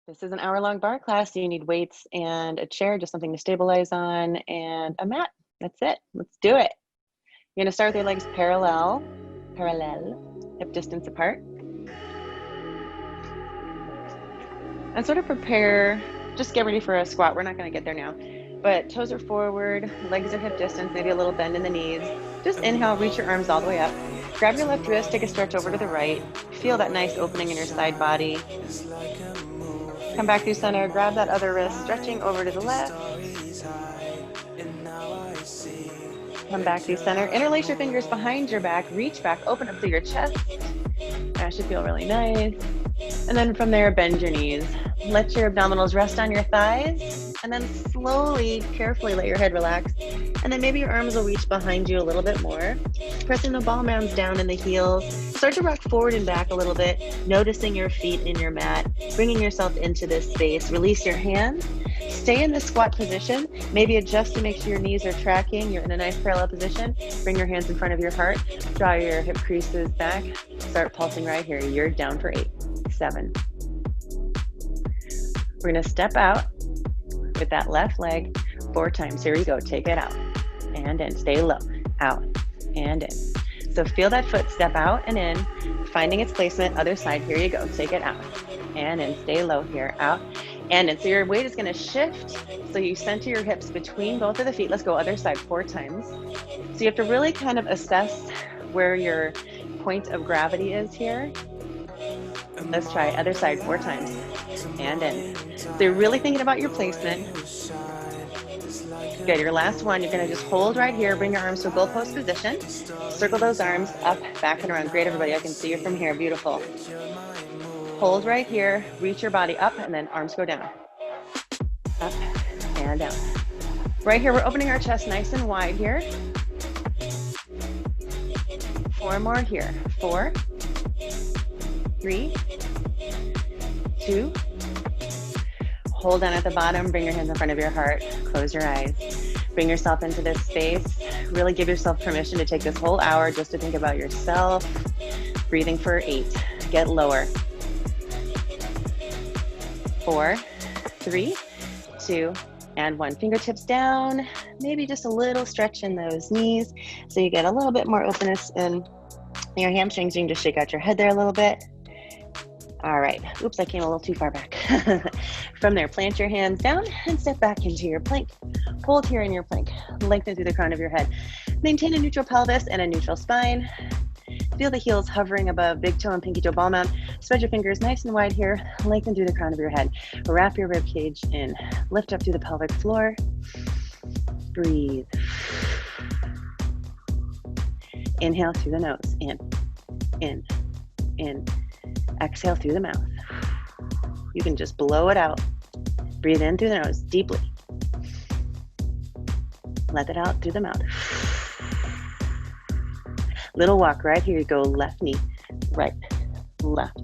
This is an hour-long bar class. You need weights and a chair, just something to stabilize on, and a mat. That's it. Let's do it. You're gonna start with your legs parallel, hip distance apart. And sort of prepare, just get ready for a squat. We're not gonna get there now. But toes are forward, legs are hip distance, maybe a little bend in the knees. Just inhale, reach your arms all the way up. Grab your left wrist, take a stretch over to the right. Feel that nice opening in your side body. Come back through center, grab that other wrist, stretching over to the left. Come back through center, interlace your fingers behind your back, reach back, open up through your chest. That should feel really nice. And then from there, bend your knees. Let your abdominals rest on your thighs, and then slowly, carefully let your head relax. And then maybe your arms will reach behind you a little bit more. Pressing the ball mounds down in the heels. Start to rock forward and back a little bit, noticing your feet in your mat, bringing yourself into this space. Release your hands. Stay in the squat position. Maybe adjust to make sure your knees are tracking. You're in a nice parallel position. Bring your hands in front of your heart. Draw your hip creases back. Start pulsing right here. You're down for 8, 7. We're gonna step out with that left leg 4 times. Here we go, take it out and in, stay low, out and in. So feel that foot step out and in, finding its placement, other side, here you go, take it out and in, stay low here, out and in. So your weight is gonna shift, so you center your hips between both of the feet. Let's go other side 4 times. So you have to really kind of assess where your point of gravity is here. Let's try other side 4 times and in. So you're really thinking about your placement. Good, your last one, you're gonna just hold right here, bring your arms to a goalpost position. Circle those arms up, back and around. Great, everybody, I can see you from here, beautiful. Hold right here, reach your body up, and then arms go down. Up and down. Right here, we're opening our chest nice and wide here. 4 more here, 4, 3, 2, hold down at the bottom, bring your hands in front of your heart, close your eyes, bring yourself into this space, really give yourself permission to take this whole hour just to think about yourself, breathing for 8, get lower, 4, 3, 2, and 1. Fingertips down, maybe just a little stretch in those knees so you get a little bit more openness in your hamstrings. You can just shake out your head there a little bit. All right, oops, I came a little too far back. From there, plant your hands down and step back into your plank. Hold here in your plank, lengthen through the crown of your head. Maintain a neutral pelvis and a neutral spine. Feel the heels hovering above big toe and pinky toe ball mount. Spread your fingers nice and wide here, lengthen through the crown of your head. Wrap your rib cage in, lift up through the pelvic floor. Breathe. Inhale through the nose, in. Exhale through the mouth. You can just blow it out. Breathe in through the nose deeply. Let it out through the mouth. Little walk right here. You go left knee, right, left,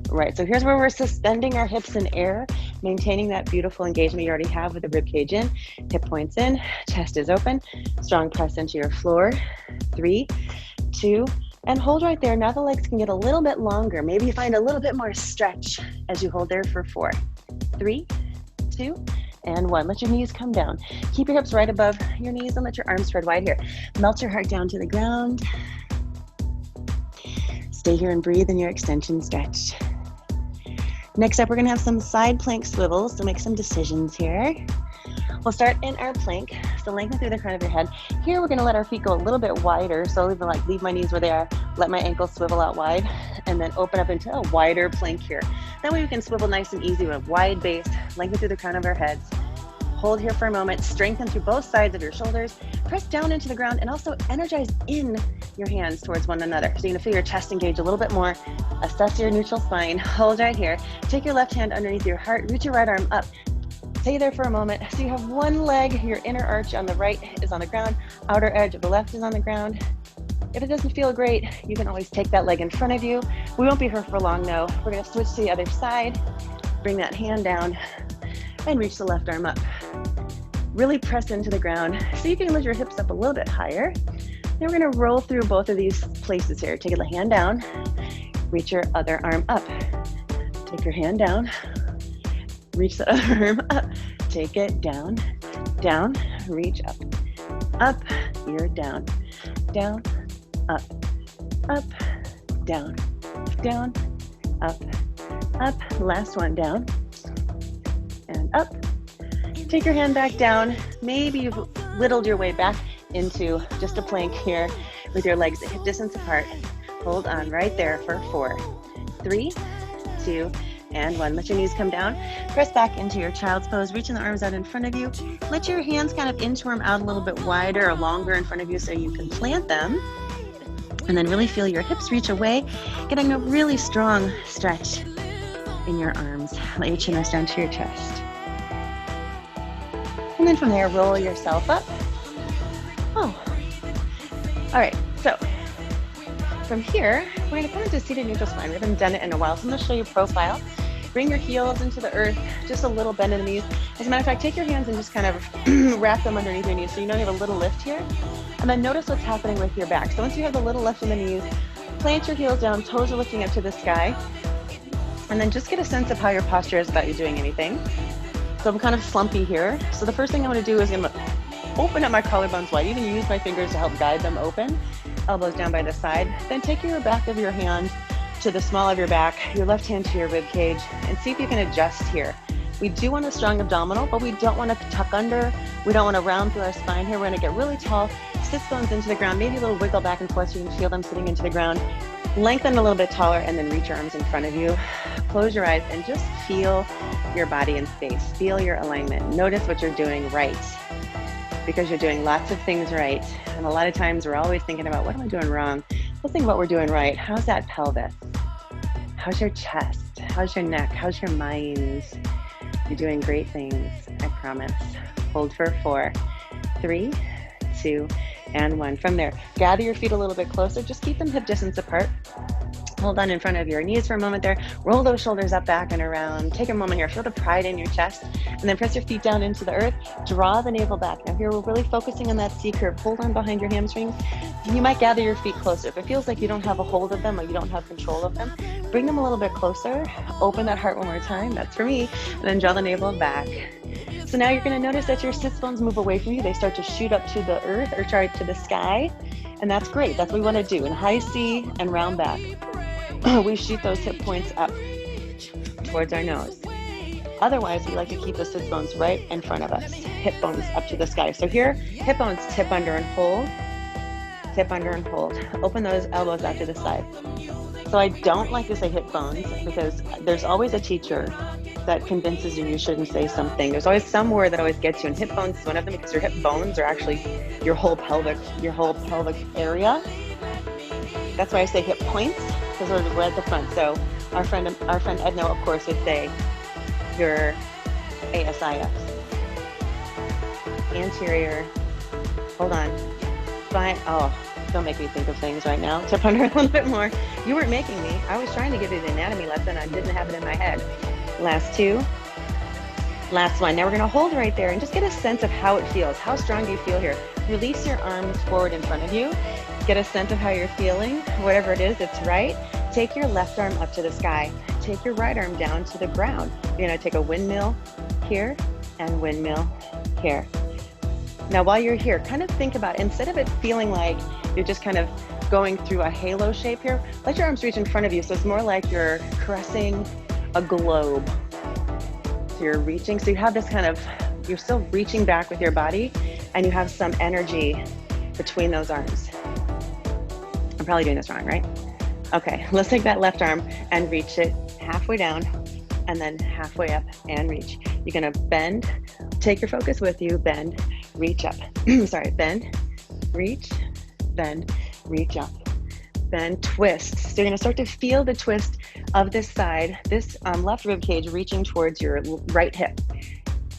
right. So here's where we're suspending our hips in air, maintaining that beautiful engagement you already have with the rib cage in, hip points in, chest is open, strong press into your floor. 3, 2, and hold right there. Now the legs can get a little bit longer. Maybe you find a little bit more stretch as you hold there for 4, 3, 2, and 1. Let your knees come down. Keep your hips right above your knees and let your arms spread wide here. Melt your heart down to the ground. Stay here and breathe in your extension stretch. Next up, we're gonna have some side plank swivels, so make some decisions here. We'll start in our plank, so lengthen through the crown of your head. Here, we're gonna let our feet go a little bit wider, so even like leave my knees where they are, let my ankles swivel out wide, and then open up into a wider plank here. That way we can swivel nice and easy with a wide base, lengthen through the crown of our heads. Hold here for a moment, strengthen through both sides of your shoulders, press down into the ground, and also energize in your hands towards one another. So you're gonna feel your chest engage a little bit more, assess your neutral spine, hold right here. Take your left hand underneath your heart, reach your right arm up. Stay there for a moment. So you have one leg, your inner arch on the right is on the ground, outer edge of the left is on the ground. If it doesn't feel great, you can always take that leg in front of you. We won't be here for long though. We're gonna switch to the other side, bring that hand down, and reach the left arm up. Really press into the ground. So you can lift your hips up a little bit higher. Then we're gonna roll through both of these places here. Take the hand down, reach your other arm up. Take your hand down, Reach the other arm up. Take it down, down, reach up. Up, you're down, down, up, up, down, down, up, up. Last one, down and up. Take your hand back down. Maybe you've whittled your way back into just a plank here with your legs at hip distance apart. Hold on right there for 4, 3, 2, and 1. Let your knees come down. Press back into your child's pose. Reaching the arms out in front of you. Let your hands kind of inchworm out a little bit wider or longer in front of you so you can plant them. And then really feel your hips reach away, getting a really strong stretch in your arms. Let your chin rest down to your chest. And then from there, roll yourself up. Oh. All right, so from here, we're gonna come into seated neutral spine. We haven't done it in a while, so I'm gonna show you profile. Bring your heels into the earth, just a little bend in the knees. As a matter of fact, take your hands and just kind of wrap them underneath your knees so you know you have a little lift here. And then notice what's happening with your back. So once you have the little lift in the knees, plant your heels down, toes are lifting up to the sky. And then just get a sense of how your posture is without you doing anything. So I'm kind of slumpy here. So the first thing I'm gonna do is I'm gonna open up my collarbones wide, even use my fingers to help guide them open. Elbows down by the side. Then take your back of your hand to the small of your back, your left hand to your rib cage, and see if you can adjust here. We do want a strong abdominal, but we don't want to tuck under. We don't want to round through our spine here. We're going to get really tall, sits bones into the ground, maybe a little wiggle back and forth so you can feel them sitting into the ground. Lengthen a little bit taller and then reach your arms in front of you. Close your eyes and just feel your body in space. Feel your alignment. Notice what you're doing right, because you're doing lots of things right. And a lot of times we're always thinking about, what am I doing wrong? Let's think about what we're doing right. How's that pelvis? How's your chest? How's your neck? How's your mind? You're doing great things, I promise. Hold for 4, 3, 2, and 1. From there, gather your feet a little bit closer. Just keep them hip distance apart. Hold on in front of your knees for a moment there. Roll those shoulders up, back, and around. Take a moment here. Feel the pride in your chest. And then press your feet down into the earth. Draw the navel back. Now here, we're really focusing on that C curve. Hold on behind your hamstrings. You might gather your feet closer. If it feels like you don't have a hold of them or you don't have control of them, bring them a little bit closer. Open that heart one more time. That's for me. And then draw the navel back. So now you're going to notice that your sits bones move away from you. They start to shoot up to the earth, or sorry, to the sky. And that's great. That's what we want to do. In high C and round back. We shoot those hip points up towards our nose. Otherwise, we like to keep the sits bones right in front of us. Hip bones up to the sky. So here, hip bones tip under and hold. Tip under and hold. Open those elbows out to the side. So I don't like to say hip bones because there's always a teacher that convinces you shouldn't say something. There's always some word that always gets you, and hip bones is one of them, because your hip bones are actually your whole pelvic area. That's why I say hip points, because we're at the front. So our friend Edna, of course, would say your ASIS. Anterior, hold on, spine, oh, don't make me think of things right now. Tip under a little bit more. You weren't making me. I was trying to give you the anatomy lesson. I didn't have it in my head. Last 2. Last 1. Now we're gonna hold right there and just get a sense of how it feels. How strong do you feel here? Release your arms forward in front of you. Get a sense of how you're feeling. Whatever it is, it's right. Take your left arm up to the sky. Take your right arm down to the ground. You're gonna take a windmill here and windmill here. Now while you're here, kind of think about, instead of it feeling like you're just kind of going through a halo shape here, let your arms reach in front of you. So it's more like you're caressing a globe. So you're reaching, so you have this kind of, you're still reaching back with your body, and you have some energy between those arms. I'm probably doing this wrong, right? Okay, let's take that left arm and reach it halfway down and then halfway up and reach. You're gonna bend, take your focus with you, bend, reach up. Sorry, bend, reach, bend, reach up. Then twist. So you're gonna start to feel the twist of this side, this left rib cage reaching towards your right hip.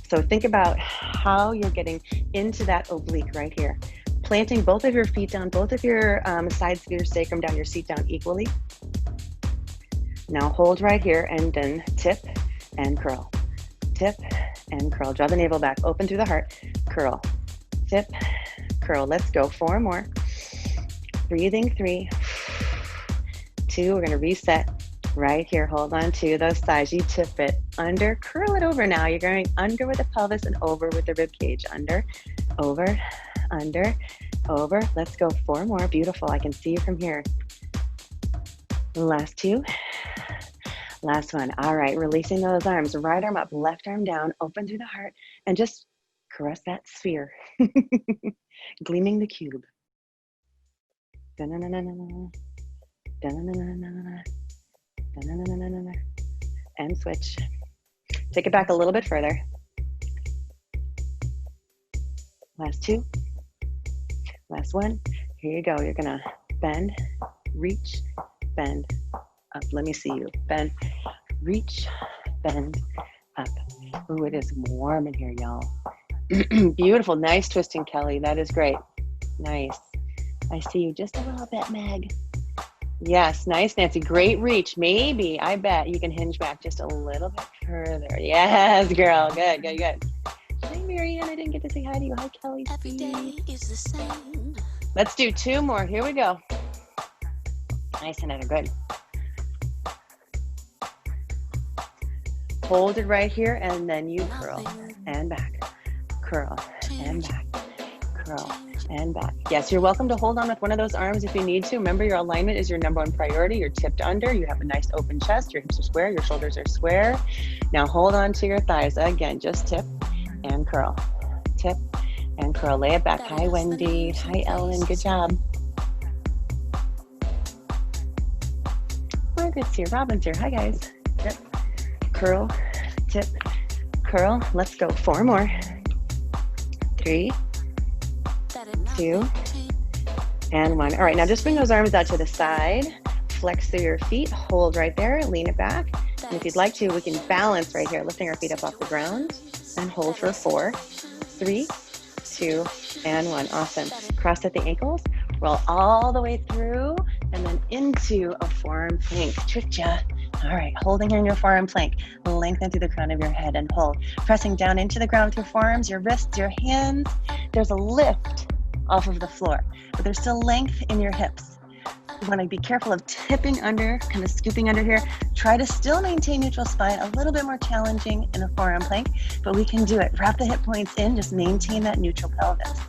So think about how you're getting into that oblique right here. Planting both of your feet down, both of your sides of your sacrum down, your seat down equally. Now hold right here and then tip and curl. Tip and curl. Draw the navel back, open through the heart, curl. Tip, curl. Let's go. 4 more. Breathing 3, 2, we're gonna reset, Right here, hold on to those thighs. You tip it under, curl it over now. You're going under with the pelvis and over with the rib cage. Under, over, under, over. Let's go 4 more. Beautiful. I can see you from here. Last 2. Last one. All right, releasing those arms. Right arm up, left arm down, open through the heart, and just caress that sphere. Gleaming the cube. Da-na-na-na-na-na. Da-na-na-na-na-na. Da-na-na-na-na-na. And switch. Take it back a little bit further. Last 2. Last 1. Here you go. You're gonna bend, reach, bend, up. Let me see you. Bend, reach, bend, up. Ooh, it is warm in here, y'all. Beautiful. Nice twisting, Kelly. That is great. Nice. I see you just a little bit, Meg. Yes, nice, Nancy. Great reach. Maybe, I bet you can hinge back just a little bit further. Yes, girl. Good, good, good. Hi, Marianne. I didn't get to say hi to you. Hi, Kelly. Every day is the same. Let's do 2 more. Here we go. Nice, Annetta. Good. Hold it right here, and then you curl and back. Curl and back. Curl and back. Yes, you're welcome to hold on with one of those arms if you need to. Remember, your alignment is your #1 priority. You're tipped under. You have a nice open chest. Your hips are square. Your shoulders are square. Now hold on to your thighs. Again, just tip and curl. Tip and curl. Lay it back. Hi, Wendy. Hi, Ellen. Good job. Margaret's here. Robin's here. Hi, guys. Tip, curl, tip, curl. Let's go. 4 more. 3, 2, and 1. All right, now just bring those arms out to the side. Flex through your feet. Hold right there. Lean it back. And if you'd like to, we can balance right here, lifting our feet up off the ground. And hold for 4, 3, 2, and 1. Awesome. Cross at the ankles. Roll all the way through and then into a forearm plank. Tricked ya. All right, holding here in your forearm plank. Lengthen through the crown of your head and hold. Pressing down into the ground with your forearms, your wrists, your hands. There's a lift off of the floor, but there's still length in your hips. You want to be careful of tipping under, kind of scooping under here. Try to still maintain neutral spine, a little bit more challenging in a forearm plank, but we can do it. Wrap the hip points in, just maintain that neutral pelvis.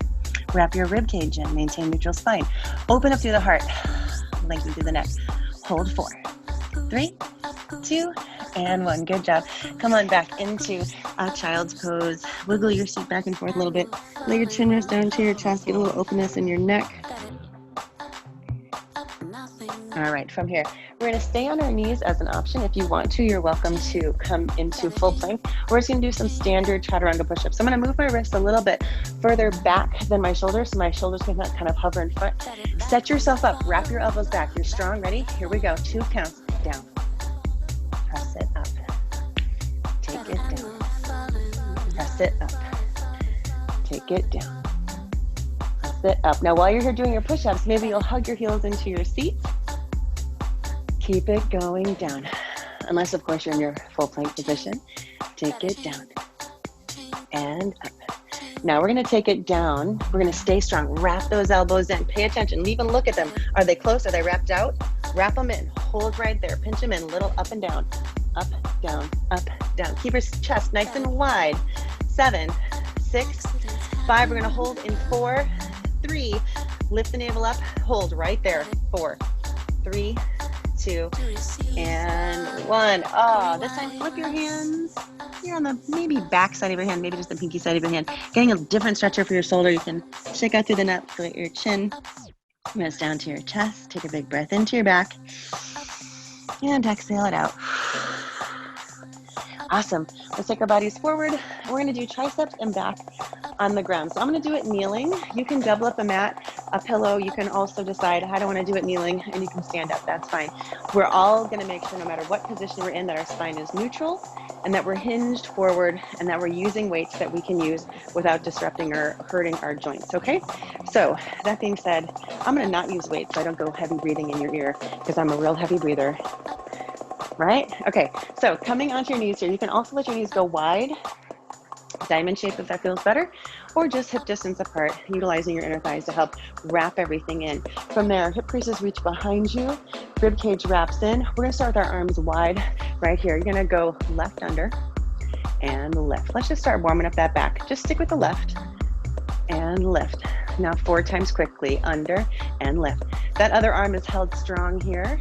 Wrap your rib cage in, maintain neutral spine. Open up through the heart, lengthen through the neck. Hold 4, 3, 2, and 1. Good job. Come on back into a child's pose. Wiggle your seat back and forth a little bit. Lay your chin rest down to your chest. Get a little openness in your neck. All right, from here, we're going to stay on our knees as an option. If you want to, you're welcome to come into full plank. We're just going to do some standard chaturanga push-ups. So I'm going to move my wrists a little bit further back than my shoulders, so my shoulders can kind of hover in front. Set yourself up. Wrap your elbows back. You're strong. Ready? Here we go. 2 counts. Down. Press it up. Take it down. Press it up. Take it down. Press it up. Now, while you're here doing your push-ups, maybe you'll hug your heels into your seat. Keep it going down. Unless, of course, you're in your full plank position. Take it down and up. Now we're going to take it down. We're going to stay strong. Wrap those elbows in. Pay attention. Even look at them. Are they close? Are they wrapped out? Wrap them in. Hold right there. Pinch them in. Little up and down. Up, down, up, down. Keep your chest nice and wide. 7, 6, 5. We're going to hold in 4, 3. Lift the navel up. Hold right there. 4, 3, 2, and 1. Oh, this time flip your hands. You're on the maybe back side of your hand, maybe just the pinky side of your hand. Getting a different stretcher for your shoulder. You can shake out through the neck, feel your chin. Rest down to your chest. Take a big breath into your back. And exhale it out. Awesome. Let's take our bodies forward. We're going to do triceps and back on the ground. So I'm going to do it kneeling. You can double up a mat, a pillow. You can also decide, I don't want to do it kneeling, and you can stand up. That's fine. We're all going to make sure no matter what position we're in that our spine is neutral and that we're hinged forward and that we're using weights that we can use without disrupting or hurting our joints, okay? So that being said, I'm going to not use weights so I don't go heavy breathing in your ear because I'm a real heavy breather. Right? Okay, so coming onto your knees here, you can also let your knees go wide, diamond shape if that feels better, or just hip distance apart, utilizing your inner thighs to help wrap everything in. From there, hip creases reach behind you, rib cage wraps in. We're gonna start with our arms wide right here. You're gonna go left under and lift. Let's just start warming up that back. Just stick with the left and lift. Now 4 times quickly, under and lift. That other arm is held strong here.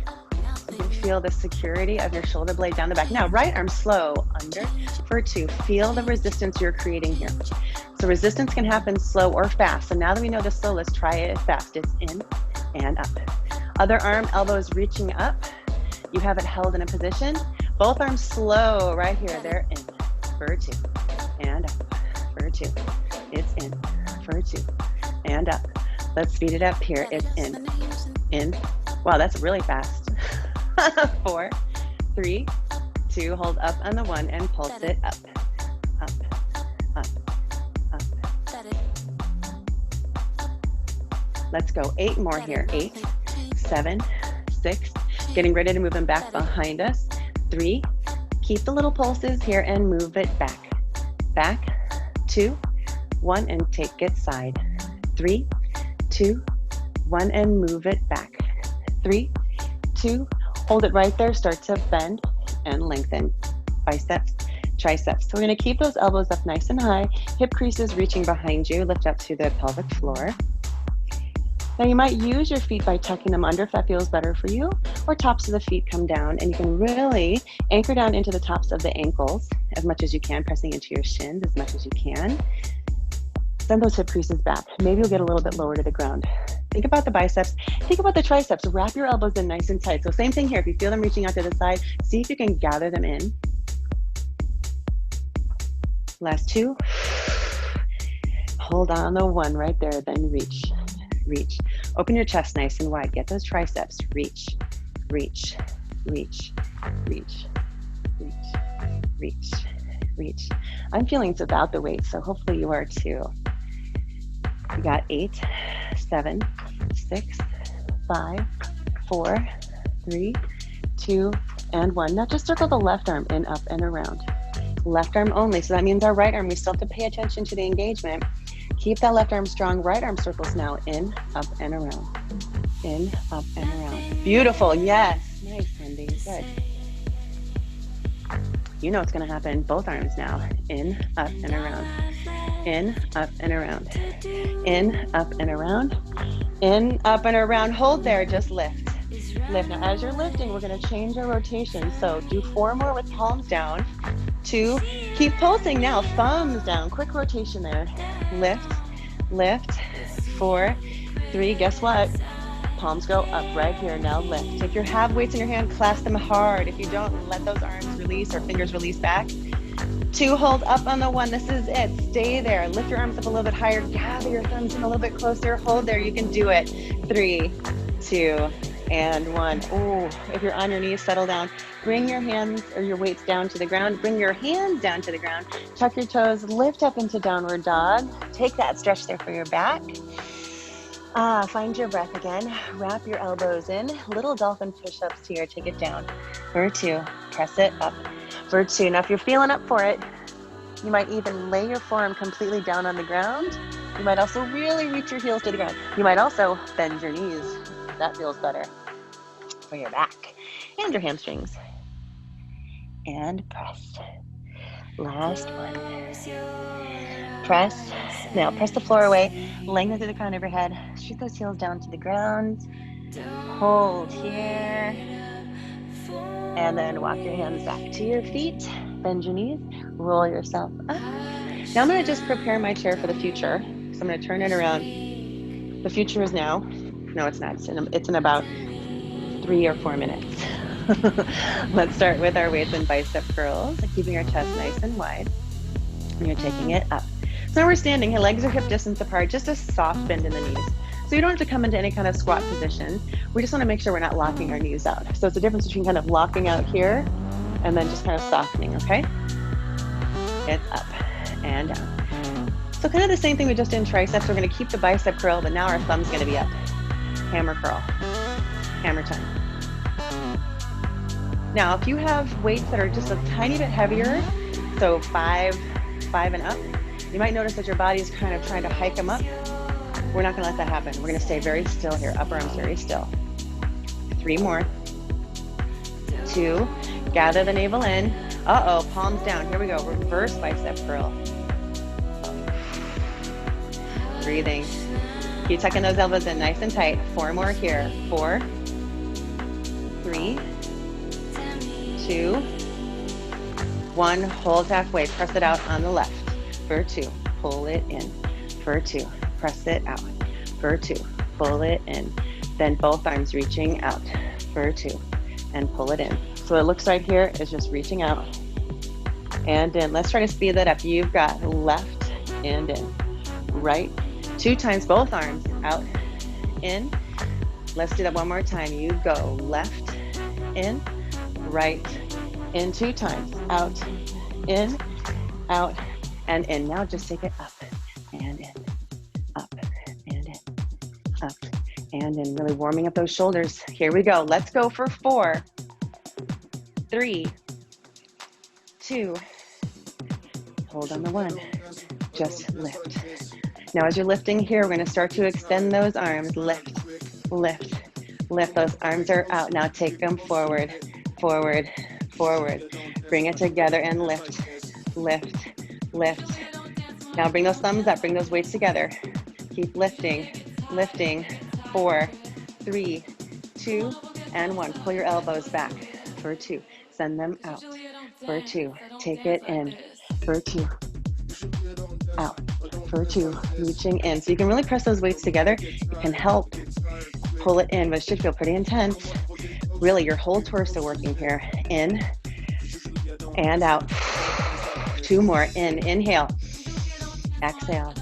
You can feel the security of your shoulder blade down the back. Now right arm slow, under for 2. Feel the resistance you're creating here. So resistance can happen slow or fast. So now that we know the slow, let's try it fast. It's in and up. Other arm, elbows reaching up. You have it held in a position. Both arms slow right here. They're in for 2 and up for 2. It's in for 2 and up. Let's speed it up here. It's in. Wow, that's really fast. 4, 3, 2, hold up on the 1 and pulse it up, up, up, up. Let's go 8 more here. 8, 7, 6, getting ready to move them back behind us. 3, keep the little pulses here and move it back, back, 2, 1, and take it side. 3, 2, 1, and move it back. 3, 2, hold it right there, start to bend and lengthen. Biceps, triceps. So we're gonna keep those elbows up nice and high, hip creases reaching behind you, lift up to the pelvic floor. Now you might use your feet by tucking them under if that feels better for you, or tops of the feet come down, and you can really anchor down into the tops of the ankles as much as you can, pressing into your shins as much as you can. Send those hip creases back. Maybe you'll get a little bit lower to the ground. Think about the biceps. Think about the triceps. Wrap your elbows in nice and tight. So same thing here. If you feel them reaching out to the side, see if you can gather them in. Last 2. Hold on the 1 right there, then reach, reach. Open your chest nice and wide. Get those triceps. Reach, reach, reach, reach, reach, reach, reach. I'm feeling it's about the weight, so hopefully you are too. You got 8, 7, 6, 5, 4, 3, 2, and 1. Now just circle the left arm in, up, and around. Left arm only, so that means our right arm, we still have to pay attention to the engagement. Keep that left arm strong. Right arm circles now, in, up, and around. In, up, and around. Beautiful, yes. Nice, Cindy, good. You know what's gonna happen. Both arms now, in, up, and around. In, up, and around. In, up, and around. In, up, and around. Hold there, just lift. Lift. Now as you're lifting, we're gonna change our rotation. So do 4 more with palms down. 2, keep pulsing now, thumbs down. Quick rotation there. Lift, lift. 4, 3, guess what? Palms go up right here. Now lift. If you have weights in your hand, clasp them hard. If you don't, let those arms release or fingers release back. 2, hold up on the 1. This is it. Stay there. Lift your arms up a little bit higher. Gather your thumbs in a little bit closer. Hold there. You can do it. 3, 2, and 1. Ooh, if you're on your knees, settle down. Bring your hands or your weights down to the ground. Bring your hands down to the ground. Tuck your toes. Lift up into downward dog. Take that stretch there for your back. Find your breath again. Wrap your elbows in. Little dolphin push-ups here. Take it down. For 2. Press it up. For 2. Now if you're feeling up for it, you might even lay your forearm completely down on the ground. You might also really reach your heels to the ground. You might also bend your knees. That feels better for your back and your hamstrings. And press. Last one. Press. Now press the floor away. Lengthen through the crown of your head. Shoot those heels down to the ground. Hold here. And then walk your hands back to your feet. Bend your knees. Roll yourself up. Now I'm going to just prepare my chair for the future. So I'm going to turn it around. The future is now. No, it's not. It's in about 3 or 4 minutes. Let's start with our weights and bicep curls, keeping our chest nice and wide. And you're taking it up. So now we're standing. Our legs are hip distance apart, just a soft bend in the knees. So you don't have to come into any kind of squat position. We just want to make sure we're not locking our knees out. So it's the difference between kind of locking out here and then just kind of softening, okay? It's up and down. So kind of the same thing we just did in triceps. We're going to keep the bicep curl, but now our thumb's going to be up. Hammer curl. Hammer time. Now, if you have weights that are just a tiny bit heavier, so 5 and up, You might notice that your body is kind of trying to hike them up. We're not gonna let that happen. We're gonna stay very still here, upper arms very still. 3 more. 2, gather the navel in. Uh-oh, palms down. Here we go, reverse bicep curl. Breathing. Keep tucking those elbows in nice and tight. 4 more here. 4, 3, 2, 1. Hold halfway. Press it out on the left. For 2. Pull it in. For 2. Press it out. For 2. Pull it in. Then both arms reaching out. For 2. And pull it in. So it looks right here is just reaching out and in. Let's try to speed that up. You've got left and in. Right. 2 times, both arms out, in. Let's do that one more time. You go left, in, right, in. 2 times, out, in, and in. Now just take it up and in, up and in, up and in. Really warming up those shoulders. Here we go. Let's go for 4, 3, 2, hold on the 1, just lift. Now as you're lifting here, we're gonna start to extend those arms. Lift, lift, lift. Those arms are out. Now take them forward, forward, forward. Bring it together and lift, lift, lift. Now bring those thumbs up, bring those weights together. Keep lifting, lifting. 4, 3, 2, and 1. Pull your elbows back. For 2, send them out. For 2, take it in. For 2, out. For 2, reaching in. So you can really press those weights together. You can help pull it in, but it should feel pretty intense. Really, your whole torso working here. In and out. 2 more. In. Inhale. Exhale.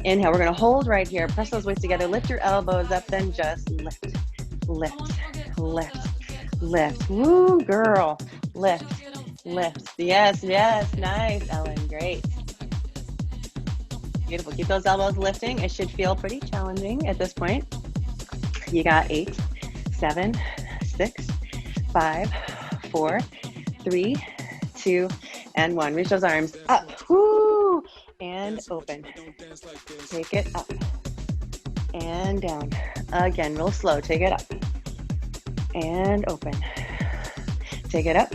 Inhale. We're going to hold right here. Press those weights together. Lift your elbows up. Then just lift. Lift. Lift. Lift. Woo, girl. Lift. Lift. Yes, yes. Nice, Ellen. Great. Beautiful. Keep those elbows lifting. It should feel pretty challenging at this point. You got 8, 7, 6, 5, 4, 3, 2, and 1. Reach those arms up. Woo! And open. Take it up. And down. Again, real slow. Take it up. And open. Take it up.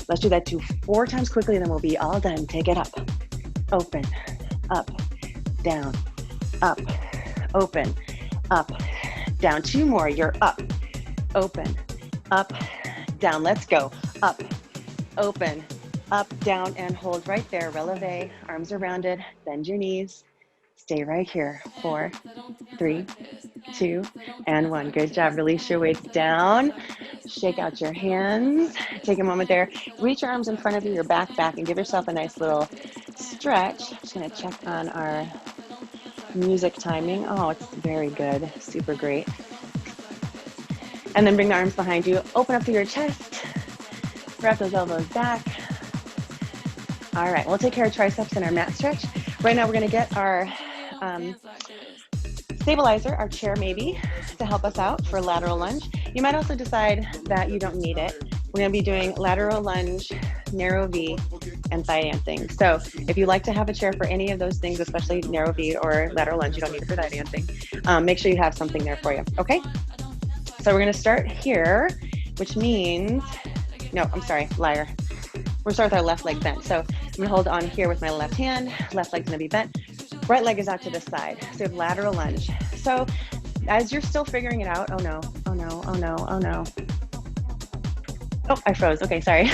Let's do that 4 times quickly, then we'll be all done. Take it up. Open. Up, down, up, open, up, down. 2 more. You're up, open, up, down. Let's go. Up, open, up, down, and hold right there. Releve, arms are rounded. Bend your knees. Stay right here. 4, 3, 2, and 1. Good job. Release your weights down. Shake out your hands. Take a moment there. Reach your arms in front of you, your back, and give yourself a nice little stretch. Just gonna check on our music timing. Oh, it's very good. Super great. And then bring the arms behind you. Open up through your chest. Wrap those elbows back. All right, we'll take care of triceps and our mat stretch. Right now, we're gonna get our stabilizer, our chair maybe, to help us out for a lateral lunge. You might also decide that you don't need it. We're gonna be doing lateral lunge, narrow V, and thigh dancing. So if you like to have a chair for any of those things, especially narrow V or lateral lunge, you don't need it for thigh dancing. Make sure you have something there for you, okay? So we're gonna start here, which means, no, I'm sorry, liar. We're gonna start with our left leg bent. So I'm gonna hold on here with my left hand, left leg's gonna be bent. Right leg is out to the side. So we have lateral lunge. So as you're still figuring it out, oh no, oh no, oh no, oh no. Oh, I froze. Okay, sorry.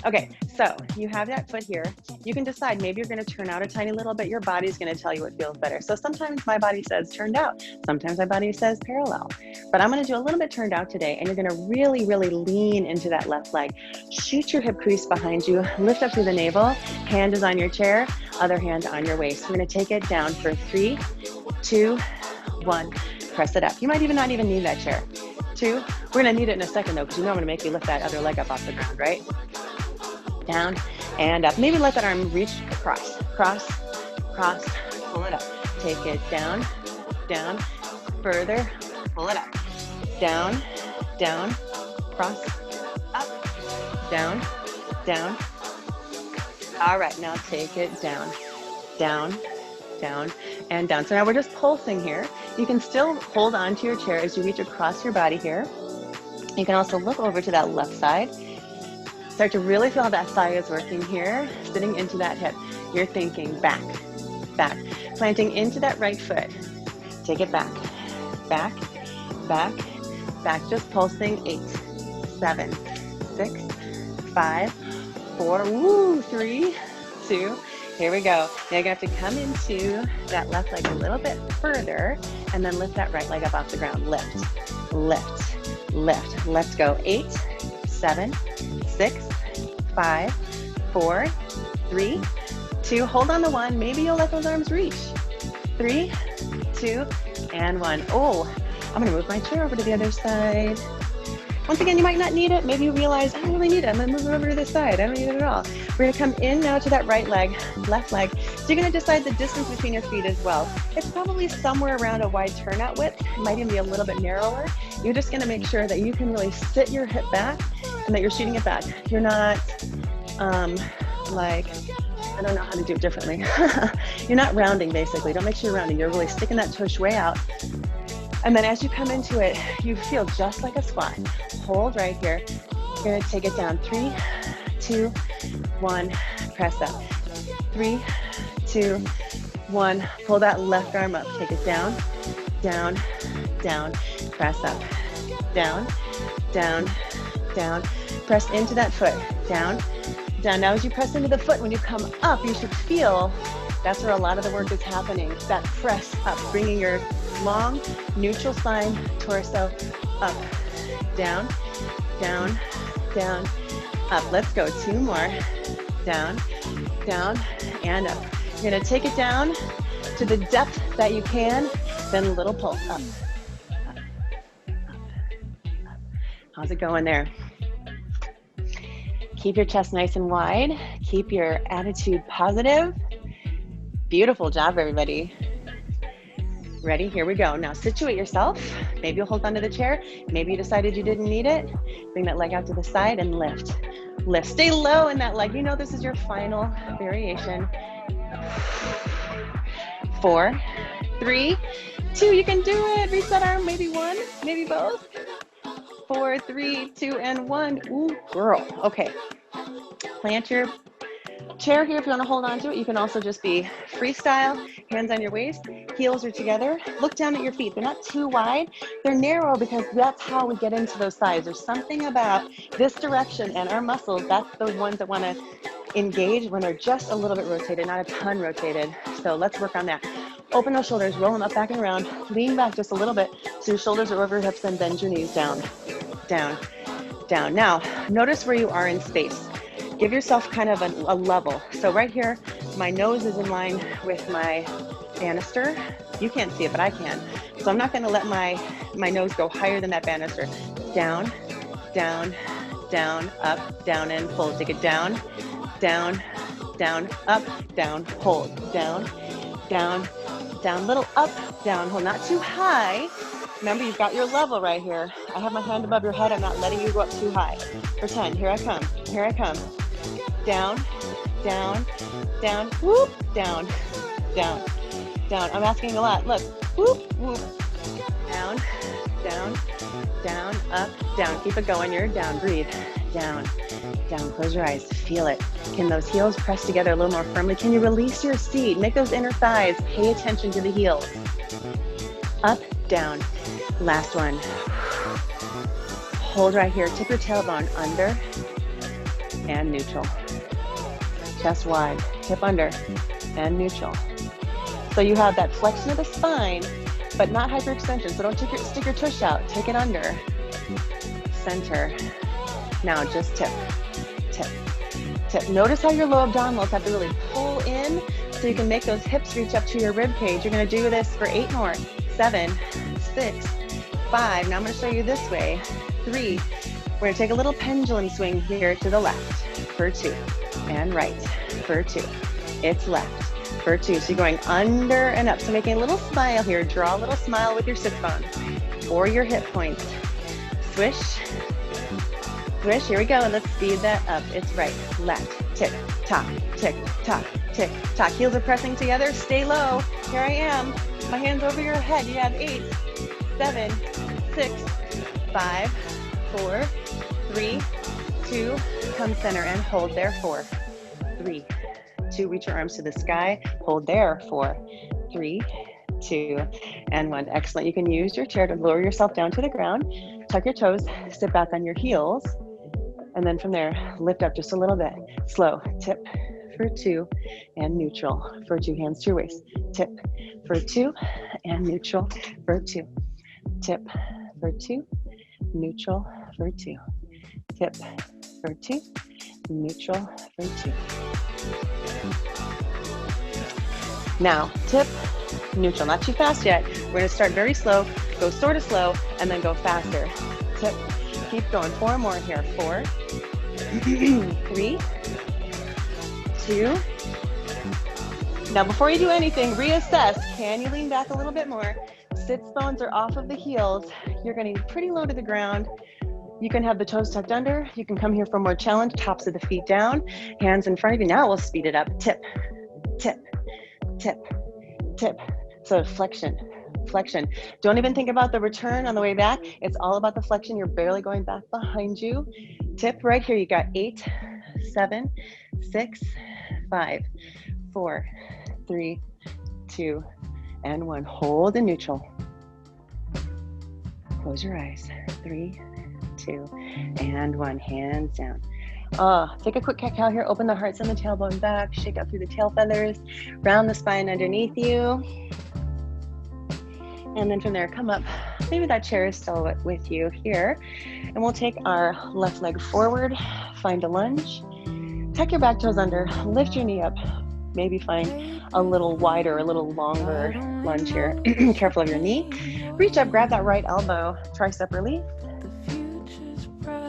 Okay, so you have that foot here. You can decide, maybe you're gonna turn out a tiny little bit. Your body's gonna tell you what feels better. So sometimes my body says turned out. Sometimes my body says parallel. But I'm gonna do a little bit turned out today, and you're gonna really, really lean into that left leg. Shoot your hip crease behind you. Lift up through the navel. Hand is on your chair. Other hand on your waist. We're gonna take it down for 3, 2, 1. Press it up. You might even not even need that chair. 2. We're gonna need it in a second though, because you know I'm gonna make you lift that other leg up off the ground, right? Down and up. Maybe let that arm reach across. Cross, cross, pull it up. Take it down, down, further, pull it up. Down, down, cross, up, down, down, All right, now take it down, down, down, and down. So now we're just pulsing here. You can still hold on to your chair as you reach across your body here. You can also look over to that left side. Start to really feel how that thigh is working here, sitting into that hip. You're thinking back, back, planting into that right foot. Take it back, back, back, back. Just pulsing. 8, 7, 6, 5, 4, woo, 3, 2. Here we go. Now you're gonna have to come into that left leg a little bit further and then lift that right leg up off the ground. Lift, lift, lift. Let's go. 8, 7, 6, 5, 4, 3, 2. Hold on to 1. Maybe you'll let those arms reach. 3, 2, and 1. Oh, I'm gonna move my chair over to the other side. Once again, you might not need it. Maybe you realize, I don't really need it. I'm gonna move it over to this side. I don't need it at all. We're gonna come in now to that right leg, left leg. So you're gonna decide the distance between your feet as well. It's probably somewhere around a wide turnout width. It might even be a little bit narrower. You're just gonna make sure that you can really sit your hip back and that you're shooting it back. You're not like, I don't know how to do it differently. You're not rounding basically. Don't make sure you're rounding. You're really sticking that tush way out. And then as you come into it, you feel just like a squat. Hold right here. You're gonna take it down. 3, 2, 1, press up. 3, 2, 1, pull that left arm up. Take it down, down, down, press up. Down, down, down. Press into that foot. Down, down. Now as you press into the foot, when you come up, you should feel that's where a lot of the work is happening. That press up, bringing your long neutral spine, torso up, down, down, down, up. Let's go. 2 more. Down, down, and up. You're gonna take it down to the depth that you can, then a little pull up, up, up, up. How's it going there? Keep your chest nice and wide. Keep your attitude positive. Beautiful job, everybody. Ready? Here we go. Now situate yourself. Maybe you'll hold onto the chair. Maybe you decided you didn't need it. Bring that leg out to the side and lift. Lift. Stay low in that leg. You know this is your final variation. 4, 3, 2. You can do it. Reach that arm. Maybe 1, maybe both. 4, 3, 2, and 1. Ooh, girl. Okay. Plant your chair here if you want to hold on to it. You can also just be freestyle, hands on your waist, heels are together. Look down at your feet. They're not too wide. They're narrow because that's how we get into those thighs. There's something about this direction and our muscles, that's the ones that want to engage when they're just a little bit rotated, not a ton rotated. So let's work on that. Open those shoulders, roll them up, back and around. Lean back just a little bit so your shoulders are over your hips, and bend your knees down, down, down. Now, notice where you are in space. Give yourself kind of a level. So right here, my nose is in line with my banister. You can't see it, but I can. So I'm not gonna let my nose go higher than that banister. Down, down, down, up, down, and pull. Take it down, down, down, up, down, hold. Down, down, down, little up, down, hold. Not too high. Remember, you've got your level right here. I have my hand above your head. I'm not letting you go up too high. For 10, here I come, here I come. Down, down, down, whoop, down, down, down. I'm asking a lot. Look, whoop, whoop, down, down, down, up, down. Keep it going. You're down. Breathe. Down, down. Close your eyes. Feel it. Can those heels press together a little more firmly? Can you release your seat? Make those inner thighs. Pay attention to the heels. Up, down. Last one. Hold right here. Tip your tailbone under and neutral. Chest wide, hip under and neutral. So you have that flexion of the spine, but not hyperextension. So don't stick your tush out. Take it under. Center. Now just tip, tip, tip. Notice how your low abdominals have to really pull in so you can make those hips reach up to your rib cage. You're gonna do this for 8 more. 7, 6, 5. Now I'm gonna show you this way. 3. We're gonna take a little pendulum swing here to the left for 2 and right for 2. It's left for 2. So you're going under and up. So making a little smile here. Draw a little smile with your sit bones or your hip points. Swish, swish. Here we go. Let's speed that up. It's right, left, tick, tock, tick, tock, tick, tock. Heels are pressing together. Stay low. Here I am. My hands over your head. You have 8, 7, 6, 5, 4, 3, 2. Come center and hold there. 4, 3, 2. Reach your arms to the sky. Hold there. 4, 3, 2, and 1. Excellent. You can use your chair to lower yourself down to the ground. Tuck your toes. Sit back on your heels. And then from there, lift up just a little bit. Slow. Tip for 2 and neutral for 2. Hands to your waist. Tip for 2 and neutral for 2. Tip for 2, neutral for 2. Tip for 2, neutral for 2. Now, tip, neutral. Not too fast yet. We're going to start very slow, go sort of slow, and then go faster. Tip. Keep going. 4 more here. 4, 3, 2. Now, before you do anything, reassess. Can you lean back a little bit more? Sits bones are off of the heels. You're going to be pretty low to the ground. You can have the toes tucked under. You can come here for more challenge. Tops of the feet down. Hands in front of you. Now we'll speed it up. Tip, tip, tip, tip. So flexion. Flexion. Don't even think about the return on the way back. It's all about the flexion. You're barely going back behind you. Tip right here. You got 8, 7, 6, 5, 4, 3, 2, and 1. Hold in neutral. Close your eyes. 3, 2, and 1. Hands down. Take a quick cat-cow here. Open the hearts and the tailbone back. Shake out through the tail feathers. Round the spine underneath you. And then from there, come up. Maybe that chair is still with you here. And we'll take our left leg forward, find a lunge. Tuck your back toes under, lift your knee up. Maybe find a little wider, a little longer lunge here. Careful of your knee. Reach up, grab that right elbow, tricep relief.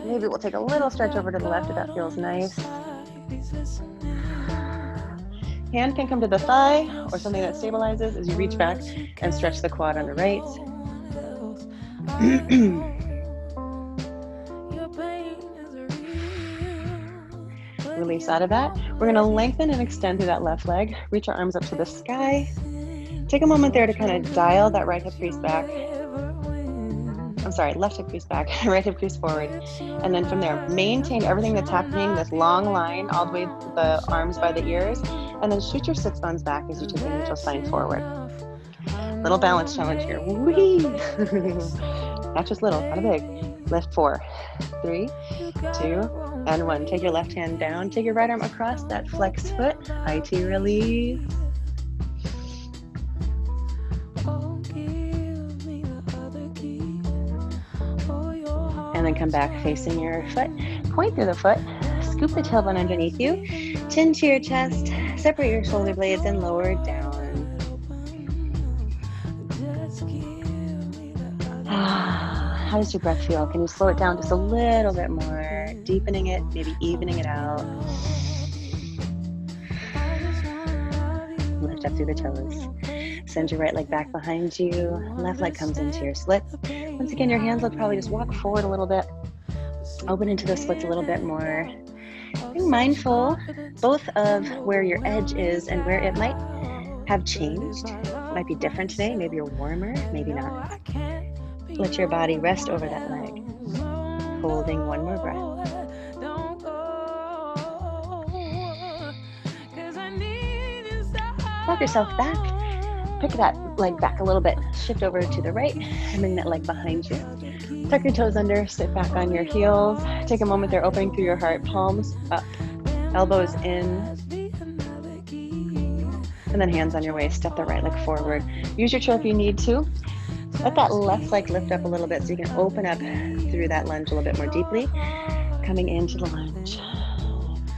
Maybe we'll take a little stretch over to the left if that feels nice. Hand can come to the thigh or something that stabilizes as you reach back and stretch the quad on the right. Release out of that. We're going to lengthen and extend through that left leg. Reach our arms up to the sky. Take a moment there to kind of dial that right hip crease back. I'm sorry, left hip crease back, right hip crease forward. And then from there, maintain everything that's happening, this long line, all the way to the arms by the ears. And then shoot your sits bones back as you take the neutral spine forward. Little balance challenge here. Whee! Not just little, kind of big. Lift 4, 3, 2, and 1. Take your left hand down. Take your right arm across that flexed foot. IT release. And then come back facing your foot. Point through the foot. Scoop the tailbone underneath you. Chin to your chest. Separate your shoulder blades and lower down. How does your breath feel? Can you slow it down just a little bit more? Deepening it, maybe evening it out. Lift up through the toes. Send your right leg back behind you. Left leg comes into your splits. Once again, your hands will probably just walk forward a little bit. Open into the splits a little bit more. Being mindful both of where your edge is and where it might have changed. It might be different today. Maybe you're warmer, maybe not. Let your body rest over that leg. Holding one more breath. Walk yourself back. Pick that leg back a little bit. Shift over to the right and bring that leg behind you. Tuck your toes under, sit back on your heels. Take a moment there, opening through your heart, palms up, elbows in. And then hands on your waist, step the right leg forward. Use your chair if you need to. Let that left leg lift up a little bit so you can open up through that lunge a little bit more deeply. Coming into the lunge.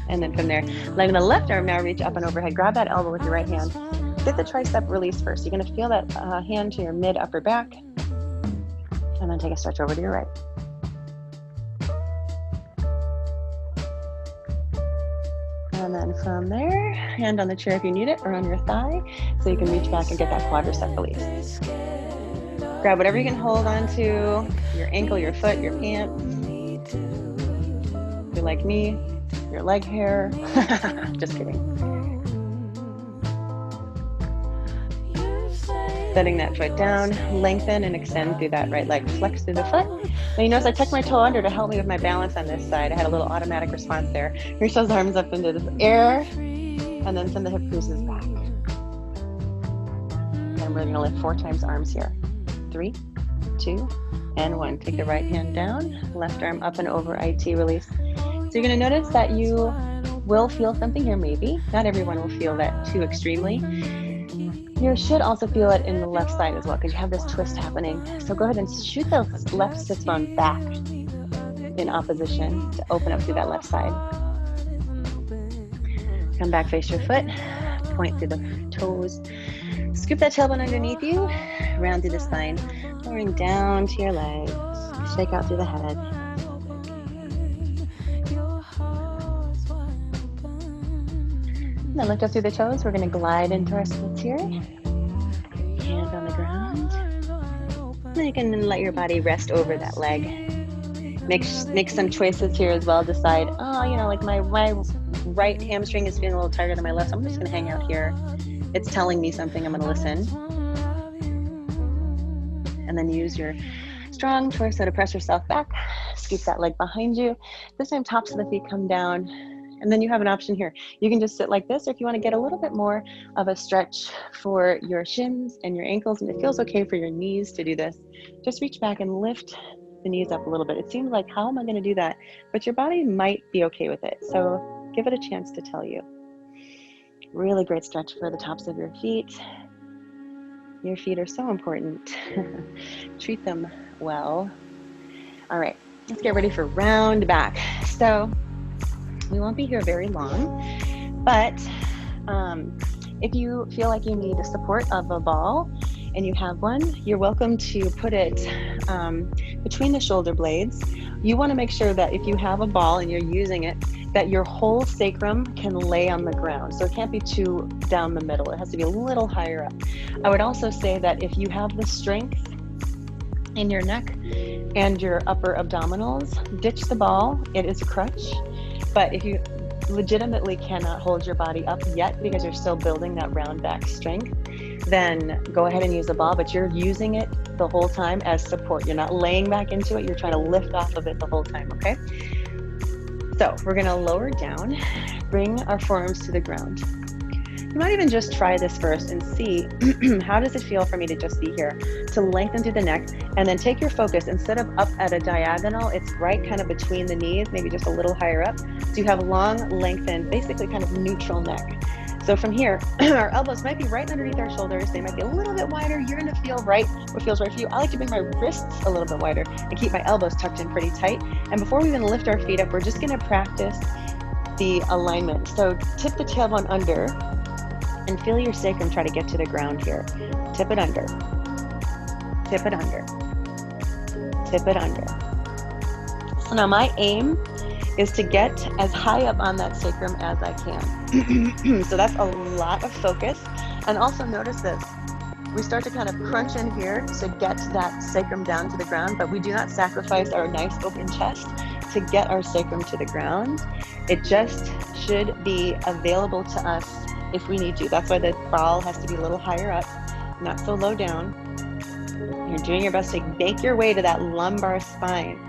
And then from there, letting the left arm now reach up and overhead. Grab that elbow with your right hand. Get the tricep release first. You're going to feel that hand to your mid upper back. And then take a stretch over to your right. And then from there, hand on the chair if you need it, or on your thigh, so you can reach back and get that quadricep release. Grab whatever you can hold on to, your ankle, your foot, your pants. If you're like me, your leg hair. Just kidding. Setting that foot down, lengthen and extend through that right leg, flex through the foot. Now you notice I tucked my toe under to help me with my balance on this side. I had a little automatic response there. Reach those arms up into the air, and then send the hip creases back. And we're gonna lift 4 times arms here. 3, 2, and 1. Take the right hand down, left arm up and over, IT release. So you're gonna notice that you will feel something here, maybe. Not everyone will feel that too extremely. You should also feel it in the left side as well, because you have this twist happening. So go ahead and shoot the left sits bone back in opposition to open up through that left side. Come back, face your foot, point through the toes. Scoop that tailbone underneath you, round through the spine, lowering down to your legs. Shake out through the head. And then lift up through the toes. We're going to glide into our splits here. Hands on the ground. And then you can let your body rest over that leg. Make some choices here as well. Decide, oh, you know, like my right hamstring is feeling a little tighter than my left, so I'm just going to hang out here. It's telling me something. I'm going to listen. And then use your strong torso to press yourself back. Scoop that leg behind you. This time, tops of the feet come down. And then you have an option here. You can just sit like this, or if you want to get a little bit more of a stretch for your shins and your ankles, and it feels okay for your knees to do this, just reach back and lift the knees up a little bit. It seems like, how am I going to do that? But your body might be okay with it. So give it a chance to tell you. Really great stretch for the tops of your feet. Your feet are so important. Treat them well. All right, let's get ready for round back. So we won't be here very long, but if you feel like you need support of a ball and you have one, you're welcome to put it between the shoulder blades. You want to make sure that if you have a ball and you're using it, that your whole sacrum can lay on the ground. So it can't be too down the middle. It has to be a little higher up. I would also say that if you have the strength in your neck and your upper abdominals, ditch the ball. It is a crutch. But if you legitimately cannot hold your body up yet because you're still building that round back strength, then go ahead and use the ball, but you're using it the whole time as support. You're not laying back into it. You're trying to lift off of it the whole time, okay? So we're gonna lower down, bring our forearms to the ground. You might even just try this first and see, how does it feel for me to just be here? To lengthen through the neck, and then take your focus, instead of up at a diagonal, it's right kind of between the knees, maybe just a little higher up. So you have long, lengthened, basically kind of neutral neck. So from here, our elbows might be right underneath our shoulders. They might be a little bit wider. You're gonna feel right, what feels right for you. I like to bring my wrists a little bit wider and keep my elbows tucked in pretty tight. And before we even lift our feet up, we're just gonna practice the alignment. So tip the tailbone under and feel your sacrum try to get to the ground here. Tip it under, tip it under, tip it under. So now my aim is to get as high up on that sacrum as I can. So that's a lot of focus. And also notice this, we start to kind of crunch in here to get that sacrum down to the ground, but we do not sacrifice our nice open chest to get our sacrum to the ground. It just should be available to us if we need to. That's why the ball has to be a little higher up, not so low down. You're doing your best to make your way to that lumbar spine.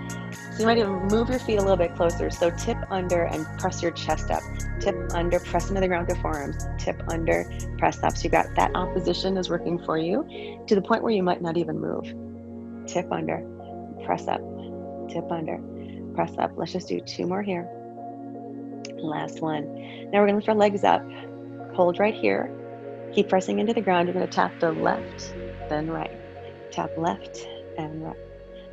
So you might even move your feet a little bit closer. So tip under and press your chest up. Tip under, press into the ground with your forearms. Tip under, press up. So you got that opposition is working for you to the point where you might not even move. Tip under, press up, tip under, press up. Let's just do 2 more here. Last one. Now we're gonna lift our legs up. Hold right here. Keep pressing into the ground. You're gonna tap the left, then right. Tap left and right.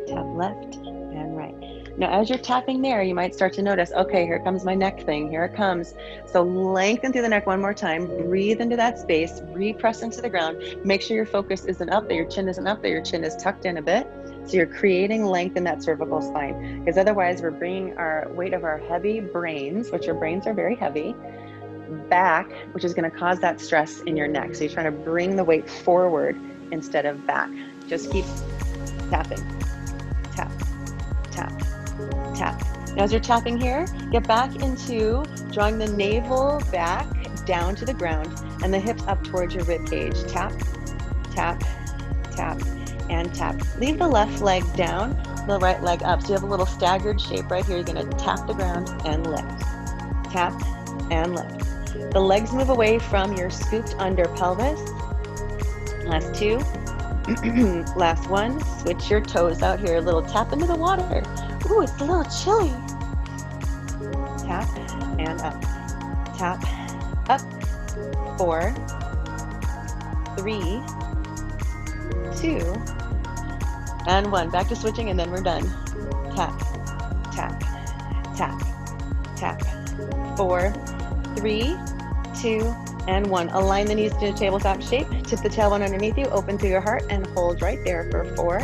Tap left and right. Now, as you're tapping there, you might start to notice, okay, here comes my neck thing. Here it comes. So lengthen through the neck one more time. Breathe into that space. Repress into the ground. Make sure your focus isn't up, that your chin isn't up, that your chin is tucked in a bit. So you're creating length in that cervical spine. Because otherwise, we're bringing our weight of our heavy brains, which your brains are very heavy, back, which is going to cause that stress in your neck. So you're trying to bring the weight forward instead of back. Just keep tapping. Tap, tap, tap, As you're tapping here, get back into drawing the navel back down to the ground and the hips up towards your rib cage. Tap, tap, tap, and tap. Leave the left leg down, the right leg up. So you have a little staggered shape right here. You're gonna tap the ground and lift. Tap and lift. The legs move away from your scooped under pelvis. Last two. Last one. Switch your toes out here. A little tap into the water. Ooh, it's a little chilly. Tap and up. Tap, up. 4, 3, 2, and 1. Back to switching and then we're done. Tap, tap, tap, tap. 4, 3, 2, and 1. Align the knees to a tabletop shape. Tip the tailbone underneath you. Open through your heart and hold right there for 4,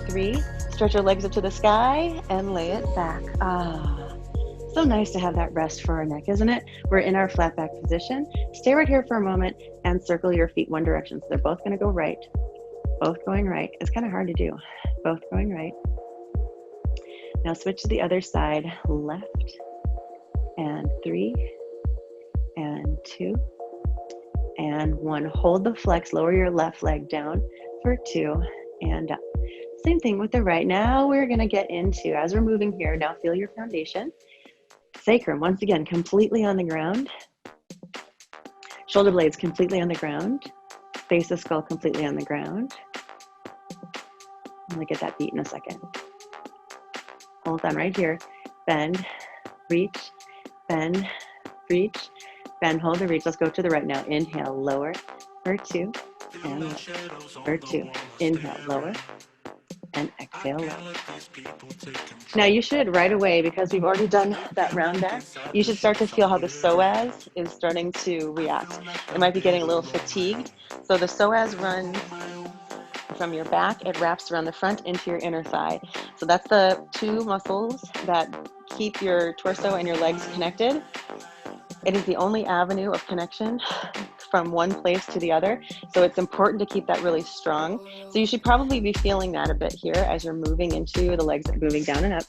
3. Stretch your legs up to the sky and lay it back. So nice to have that rest for our neck, isn't it? We're in our flat back position. Stay right here for a moment and circle your feet one direction. So they're both going to go right. Both going right. It's kind of hard to do. Both going right. Now switch to the other side. Left and 3 and 2 and 1. Hold the flex. Lower your left leg down for 2 and up. Same thing with the right. Now we're going to get into, as we're moving here, now feel your foundation. Sacrum, once again, completely on the ground. Shoulder blades completely on the ground. Base of skull completely on the ground. I'm gonna get that beat in a second. Hold on right here. Bend, reach, bend, reach, bend, hold the reach. Let's go to the right now. Inhale, lower, for 2, and lower, for 2. Inhale, lower, and exhale, lower. Now you should right away, because we've already done that round back, you should start to feel how the psoas is starting to react. It might be getting a little fatigued. So the psoas runs from your back, it wraps around the front into your inner thigh. So that's the 2 muscles that keep your torso and your legs connected. It is the only avenue of connection from one place to the other. So it's important to keep that really strong. So you should probably be feeling that a bit here as you're moving into the legs that are moving down and up.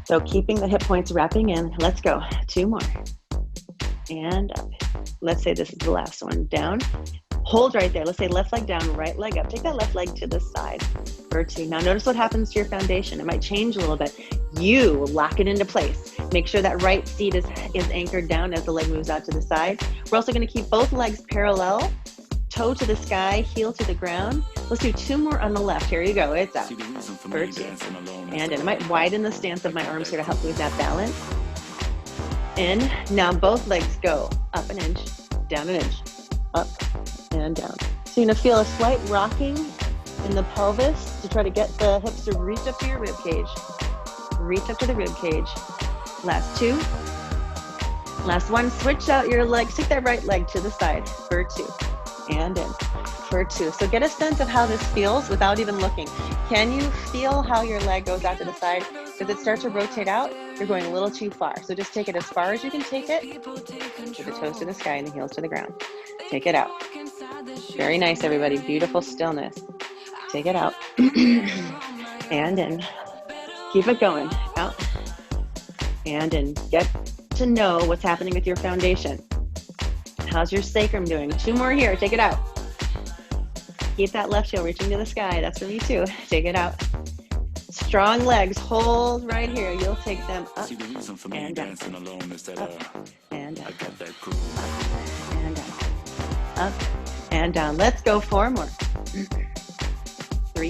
So keeping the hip points wrapping in. Let's go. 2 more. And up. Let's say this is the last one. Down. Hold right there. Let's say left leg down, right leg up. Take that left leg to the side for 2. Now notice what happens to your foundation. It might change a little bit. You lock it into place. Make sure that right seat is anchored down as the leg moves out to the side. We're also going to keep both legs parallel, toe to the sky, heel to the ground. Let's do 2 more on the left. Here you go. It's up for 2. And I might widen the stance of my arms here to help with that balance. In. Now both legs go up an inch, down an inch, up and down. So you're going to feel a slight rocking in the pelvis to try to get the hips to reach up to your rib cage. Reach up to the rib cage. Last 2. Last 1. Switch out your legs. Take that right leg to the side for 2. And in for 2. So get a sense of how this feels without even looking. Can you feel how your leg goes out to the side? Does it start to rotate out? You're going a little too far. So just take it as far as you can take it. With the toes to the sky and the heels to the ground. Take it out. Very nice, everybody. Beautiful stillness. Take it out. And in. Keep it going. Out. And in. Get to know what's happening with your foundation. How's your sacrum doing? 2 more here. Take it out. Keep that left heel reaching to the sky. That's for me too. Take it out. Strong legs. Hold right here. You'll take them up and down. Up and down. Up and down. Up and down. Let's go 4 more. 3, 2,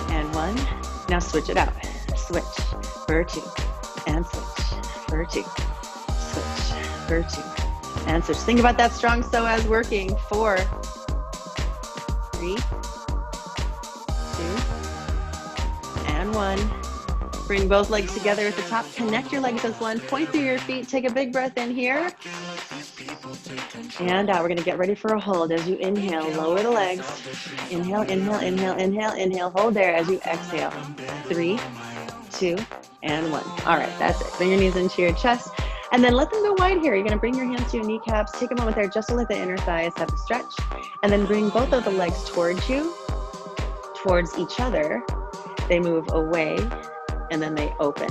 and 1. Now switch it out. Switch for 2 and switch for 2. Switch for 2 and switch. Think about that strong psoas working. 4, 3, 2, and 1. Bring both legs together at the top. Connect your legs as one. Point through your feet. Take a big breath in here. And we're going to get ready for a hold. As you inhale, lower the legs. Inhale, inhale, inhale, inhale, inhale. Hold there as you exhale. 3, 2, and 1. All right, that's it. Bring your knees into your chest. And then let them go wide here. You're going to bring your hands to your kneecaps. Take a moment there just to let the inner thighs have a stretch. And then bring both of the legs towards you, towards each other. they move away, and then they open.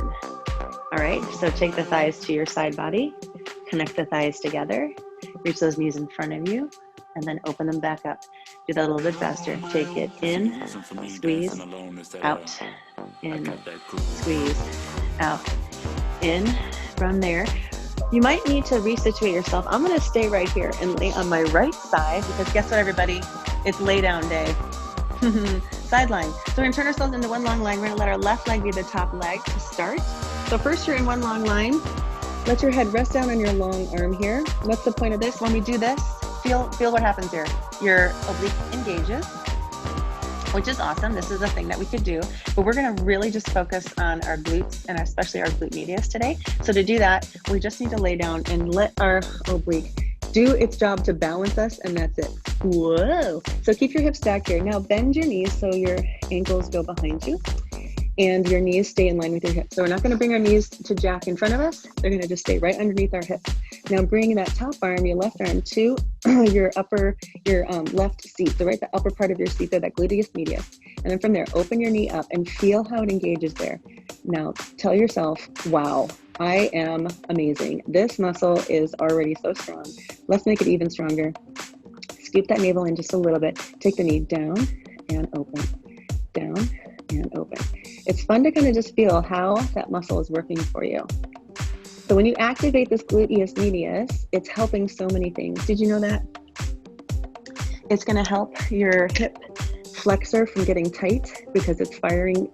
All right, so take the thighs to your side body, connect the thighs together, reach those knees in front of you, and then open them back up. Do that a little bit faster. Take it in, squeeze, out, in, squeeze, out, in. From there, you might need to resituate yourself. I'm gonna stay right here and lay on my right side, because guess what, everybody? It's lay down day. Sideline. So we're gonna turn ourselves into one long line. We're gonna let our left leg be the top leg to start. So first you're in one long line. Let your head rest down on your long arm here. What's the point of this? When we do this, feel what happens here. Your oblique engages, which is awesome. This is a thing that we could do, but we're gonna really just focus on our glutes and especially our glute medius today. So to do that, we just need to lay down and let our oblique do its job to balance us, and that's it. Whoa. So keep your hips stacked here. Now bend your knees so your ankles go behind you and your knees stay in line with your hips. So we're not gonna bring our knees to jack in front of us. They're gonna just stay right underneath our hips. Now bring that top arm, your left arm, to your left seat. So right, the upper part of your seat there, that gluteus medius. And then from there, open your knee up and feel how it engages there. Now tell yourself, wow, I am amazing. This muscle is already so strong. Let's make it even stronger. Scoop that navel in just a little bit. Take the knee down and open, down and open. It's fun to kind of just feel how that muscle is working for you. So when you activate this gluteus medius, it's helping so many things. Did you know that? It's gonna help your hip flexor from getting tight because it's firing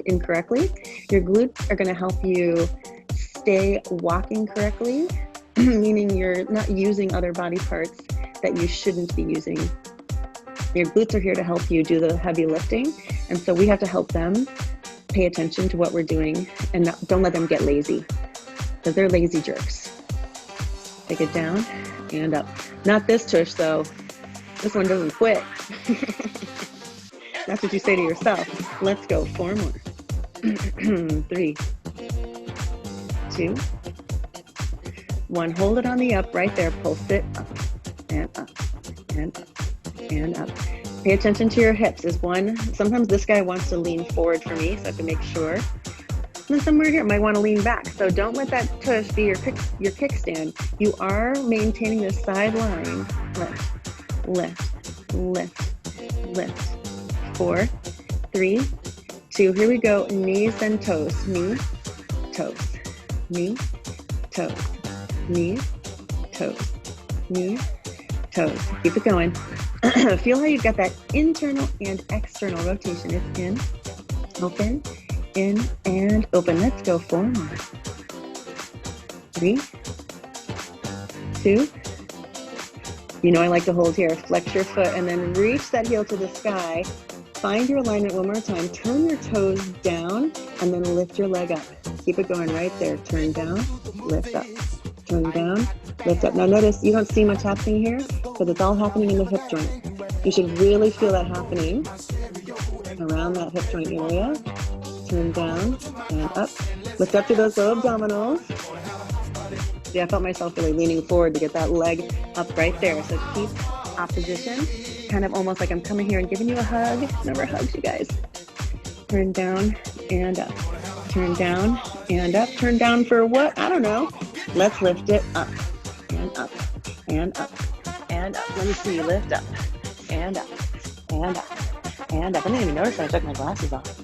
incorrectly. Your glutes are gonna help you stay walking correctly, meaning you're not using other body parts that you shouldn't be using. Your glutes are here to help you do the heavy lifting, and so we have to help them pay attention to what we're doing and don't let them get lazy, because they're lazy jerks. Take it down and up. Not this tush though. This one doesn't quit. That's what you say to yourself. Let's go, 4 more. 3, 2, 1. Hold it on the up right there. Pulse it up and up and up and up. Pay attention to your hips is one. Sometimes this guy wants to lean forward for me, so I have to make sure. And then somewhere here, might want to lean back. So don't let that tush be your kickstand. You are maintaining this side line. Lift, lift, lift, lift. 4, 3, 2. Here we go. Knees, then toes. Knee, toes. Knee, toes. Knee, toes. Knee, toes. Keep it going. Feel how you've got that internal and external rotation. It's in, open, in, and open. Let's go 4 more. 3, 2. You know I like to hold here. Flex your foot and then reach that heel to the sky. Find your alignment one more time. Turn your toes down and then lift your leg up. Keep it going right there. Turn down, lift up. Turn down, lift up. Now notice you don't see much happening here because it's all happening in the hip joint. You should really feel that happening around that hip joint area. Turn down and up. Lift up to those low abdominals. Yeah, I felt myself really leaning forward to get that leg up right there. So keep opposition, kind of almost like I'm coming here and giving you a hug. Remember hugs, you guys. Turn down and up. Turn down and up. Turn down for what? I don't know. Let's lift it up and up and up and up. Let me see you lift up and up and up and up. I didn't even notice I took my glasses off.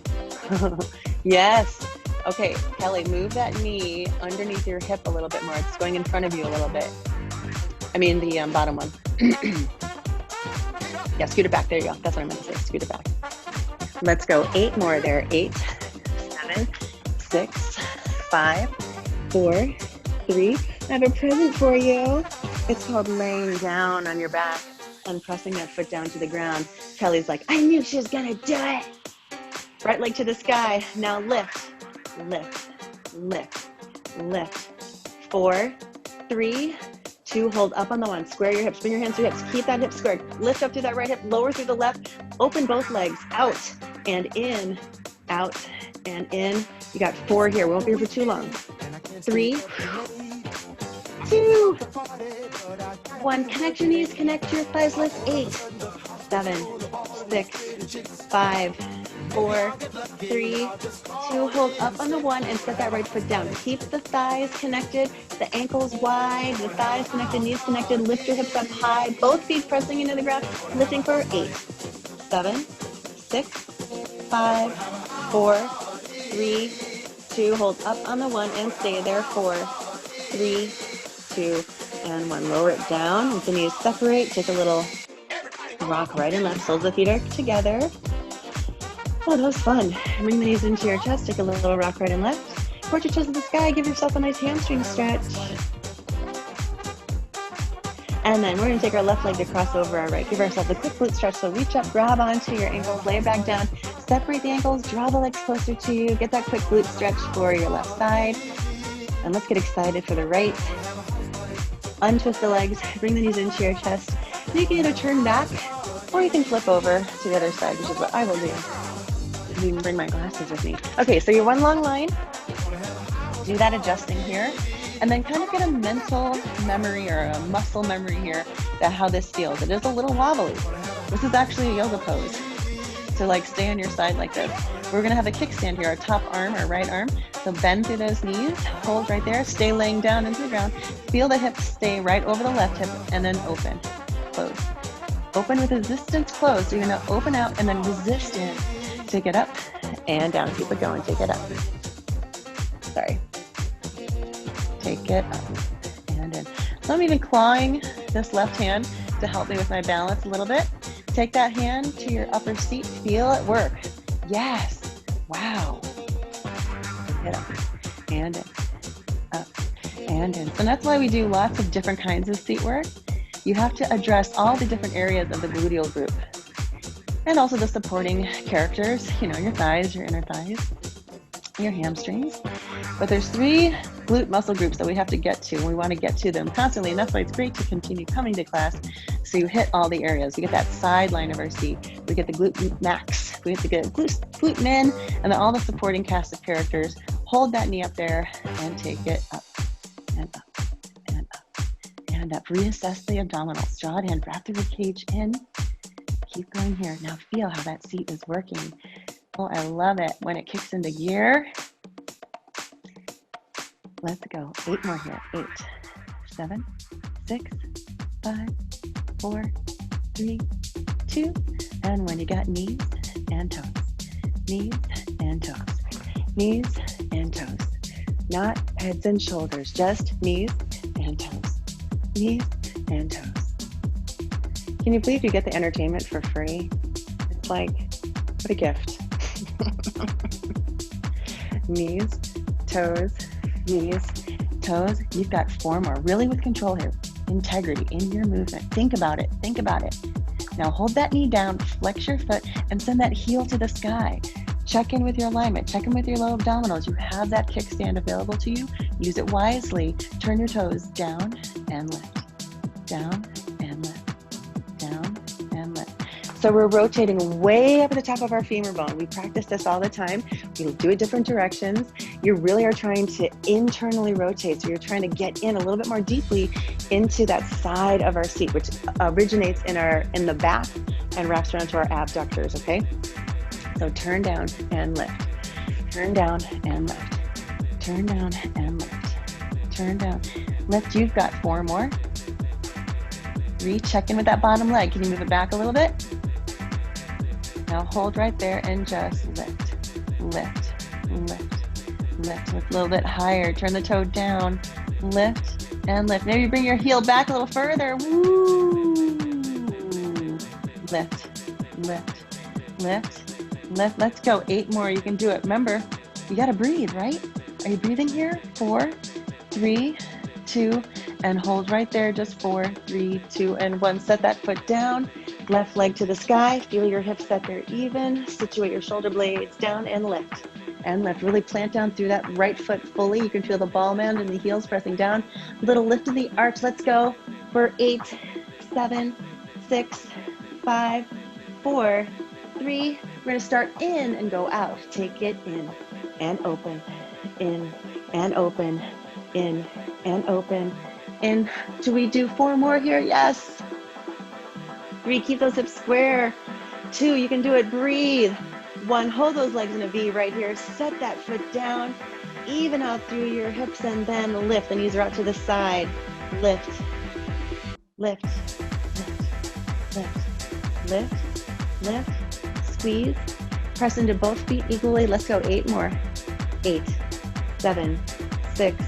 Yes. Okay, Kelly, move that knee underneath your hip a little bit more. It's going in front of you a little bit. I mean the bottom one. Yeah, scoot it back. There you go. That's what I meant to say. Scoot it back. Let's go. 8 more there. 8, 7, 6, 5, 4, 3. I have a present for you. It's called laying down on your back and pressing that foot down to the ground. Kelly's like, I knew she was gonna do it. Right leg to the sky. Now lift, lift, lift, lift. 4, 3, 2, hold up on the 1. Square your hips, bring your hands to your hips. Keep that hip squared. Lift up through that right hip, lower through the left. Open both legs, out and in, out and in. You got 4 here. We won't be here for too long. 3, 2, 1. Connect your knees, connect your thighs, lift. 8, 7, 6, 5, 4, 3, 2, hold up on the 1 and set that right foot down. Keep the thighs connected, the ankles wide, the thighs connected, knees connected, lift your hips up high, both feet pressing into the ground, lifting for 8, 7, 6, 5, 4, 3, 2, hold up on the 1 and stay there, 4, 3, 2, and 1. Lower it down, let the knees separate, take a little rock right and left, soles of the feet are together. Oh, that was fun. Bring the knees into your chest, take a little rock right and left. Point your toes to the sky, give yourself a nice hamstring stretch. And then we're gonna take our left leg to cross over our right. Give ourselves a quick glute stretch, so reach up, grab onto your ankles, lay it back down, separate the ankles, draw the legs closer to you, get that quick glute stretch for your left side. And let's get excited for the right. Untwist the legs, bring the knees into your chest. You can either turn back or you can flip over to the other side, which is what I will do. I didn't bring my glasses with me. Okay, so your one long line, do that adjusting here, and then kind of get a mental memory or a muscle memory here that how this feels. It is a little wobbly. This is actually a yoga pose. So like stay on your side like this. We're gonna have a kickstand here, our top arm, our right arm. So bend through those knees, hold right there, stay laying down into the ground. Feel the hips stay right over the left hip and then open, close. Open with resistance closed. So you're gonna open out and then resist in. Take it up and down, keep it going, take it up. Sorry. Take it up and in. So I'm even clawing this left hand to help me with my balance a little bit. Take that hand to your upper seat, feel it work. Yes, wow. Get up and in, up and in. So that's why we do lots of different kinds of seat work. You have to address all the different areas of the gluteal group and also the supporting characters, you know, your thighs, your inner thighs, your hamstrings. But there's 3 glute muscle groups that we have to get to, and we want to get to them constantly, and that's why it's great to continue coming to class so you hit all the areas. We get that side line of our seat, we get the glute max, we have to get glute min, and then all the supporting cast of characters. Hold that knee up there and take it up and up and up and up. Reassess the abdominals, jaw in, wrap the rib cage in. Keep going here. Now feel how that seat is working. Oh, I love it when it kicks into gear. Let's go. 8 more here. 8, 7, 6, 5, 4, 3, 2. And when you got knees and toes, knees and toes, knees and toes. Not heads and shoulders, just knees and toes, knees and toes. Can you believe you get the entertainment for free? It's like, what a gift. Knees, toes, knees, toes. You've got 4 more, really with control here. Integrity in your movement. Think about it, think about it. Now hold that knee down, flex your foot, and send that heel to the sky. Check in with your alignment, check in with your low abdominals. You have that kickstand available to you. Use it wisely. Turn your toes down and lift, down and lift, down and lift. So we're rotating way up at the top of our femur bone. We practice this all the time. We'll do it different directions. You really are trying to internally rotate. So you're trying to get in a little bit more deeply into that side of our seat, which originates in the back and wraps around to our abductors, okay? So turn down and lift. Turn down and lift. Turn down and lift. Turn down. Lift, you've got 4 more. 3, check in with that bottom leg. Can you move it back a little bit? Now hold right there and just lift, lift, lift, lift. Lift a little bit higher. Turn the toe down, lift and lift. Maybe bring your heel back a little further. Woo! Lift, lift, lift, lift. Let's go. 8 more. You can do it. Remember, you got to breathe, right? Are you breathing here? 4, 3, 2, and hold right there. Just 4, 3, 2, and 1. Set that foot down. Left leg to the sky. Feel your hips set there even. Situate your shoulder blades down and lift. And lift. Really plant down through that right foot fully. You can feel the ball mound and the heels pressing down. Little lift of the arch. Let's go for 8, 7, 6, 5, 4, 3. We're going to start in and go out. Take it in and open. In and open. In and open. In. Do we do 4 more here? Yes. 3, keep those hips square. 2, you can do it. Breathe. 1. Hold those legs in a V right here. Set that foot down. Even out through your hips and then lift. The knees are out to the side. Lift, lift, lift, lift, lift, lift. Squeeze. Press into both feet equally. Let's go. 8 more. 8, 7, 6,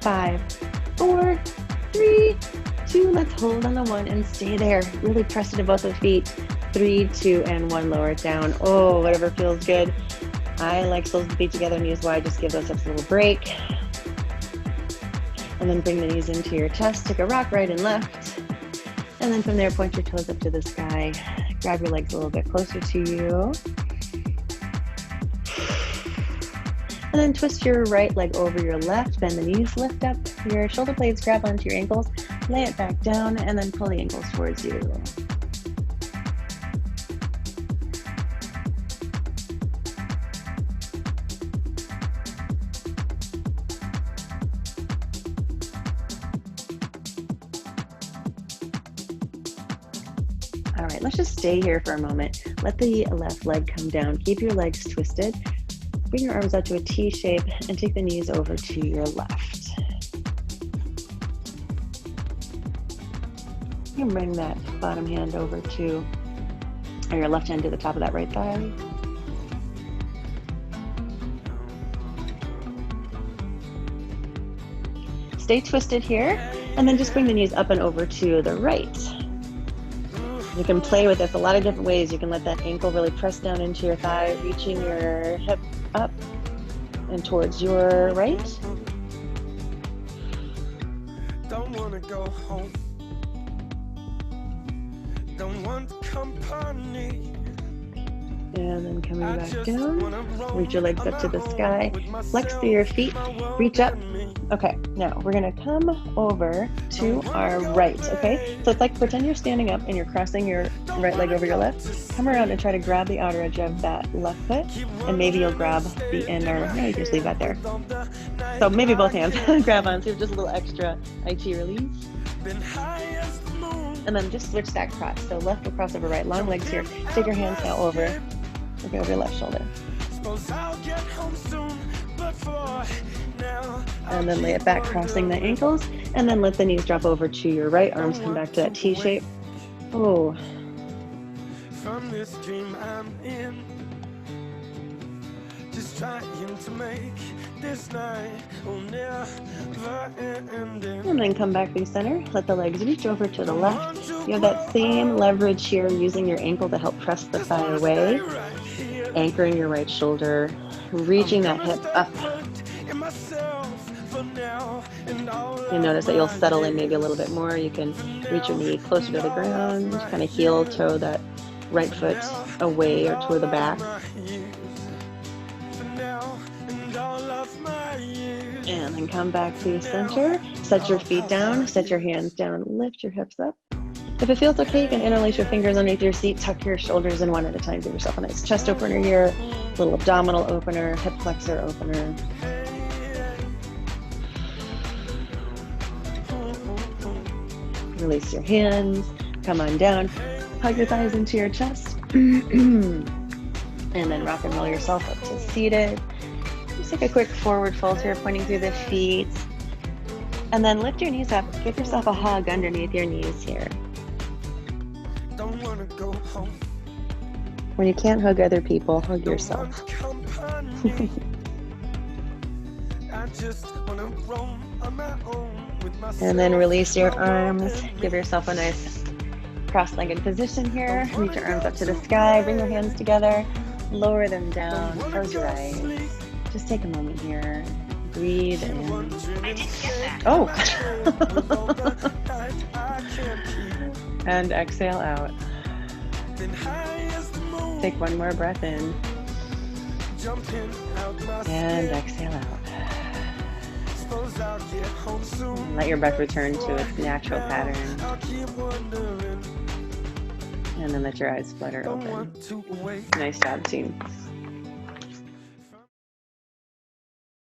5, 4, 3, 2. Let's hold on the 1 and stay there. Really press into both of the feet. 3, 2, and 1. Lower it down. Oh, whatever feels good. I like soles of the feet together, knees wide. Just give those hips a little break. And then bring the knees into your chest. Take a rock right and left. And then from there, point your toes up to the sky. Grab your legs a little bit closer to you. And then twist your right leg over your left. Bend the knees, lift up your shoulder blades, grab onto your ankles, lay it back down, and then pull the ankles towards you. All right, let's just stay here for a moment. Let the left leg come down. Keep your legs twisted. Bring your arms out to a T shape and take the knees over to your left. You can bring that bottom hand over to, or your left hand to the top of that right thigh. Stay twisted here, and then just bring the knees up and over to the right. You can play with this a lot of different ways. You can let that ankle really press down into your thigh, reaching your hip up and towards your right. Don't want to go home. Don't want company. And then coming back down, reach your legs up to the sky, flex through your feet, reach up. Okay, now we're gonna come over to our right, okay? So it's like pretend you're standing up and you're crossing your right leg over your left. Come around and try to grab the outer edge of that left foot, and maybe you'll grab the inner, no, you just leave that there. So maybe both hands grab on, so just a little extra IT release. And then just switch that cross. So left will cross over right, long legs here. Take your hands now over, okay, over your left shoulder. And then lay it back, crossing the ankles. And then let the knees drop over to your right, arms come back to that T shape. Oh. From this dream I'm in, just trying to make this night will never end. And then come back to center. Let the legs reach over to the left. You have that same leverage here, using your ankle to help press the thigh away. Anchoring your right shoulder, reaching that hip up. You notice that you'll settle in maybe a little bit more. You can reach your knee closer to the ground, kind of heel toe that right foot away or toward the back. And then come back to center. Set your feet down, set your hands down, lift your hips up. If it feels okay, you can interlace your fingers underneath your seat, tuck your shoulders in one at a time. Give yourself a nice chest opener here, little abdominal opener, hip flexor opener. Release your hands, come on down, hug your thighs into your chest, and then rock and roll yourself up to seated. Just take a quick forward fold here, pointing through the feet, and then lift your knees up. Give yourself a hug underneath your knees here. Don't wanna go home. When you can't hug other people, hug yourself. I just wanna roam on my own with myself. And then release your arms. Give yourself a nice cross-legged position here. Reach your arms up to the sky. Bring your hands together. Lower them down. Close your eyes. Just take a moment here. Breathe in. Oh! And exhale out. Take one more breath in. And exhale out. Let your breath return to its natural pattern. And then let your eyes flutter open. Nice job, team.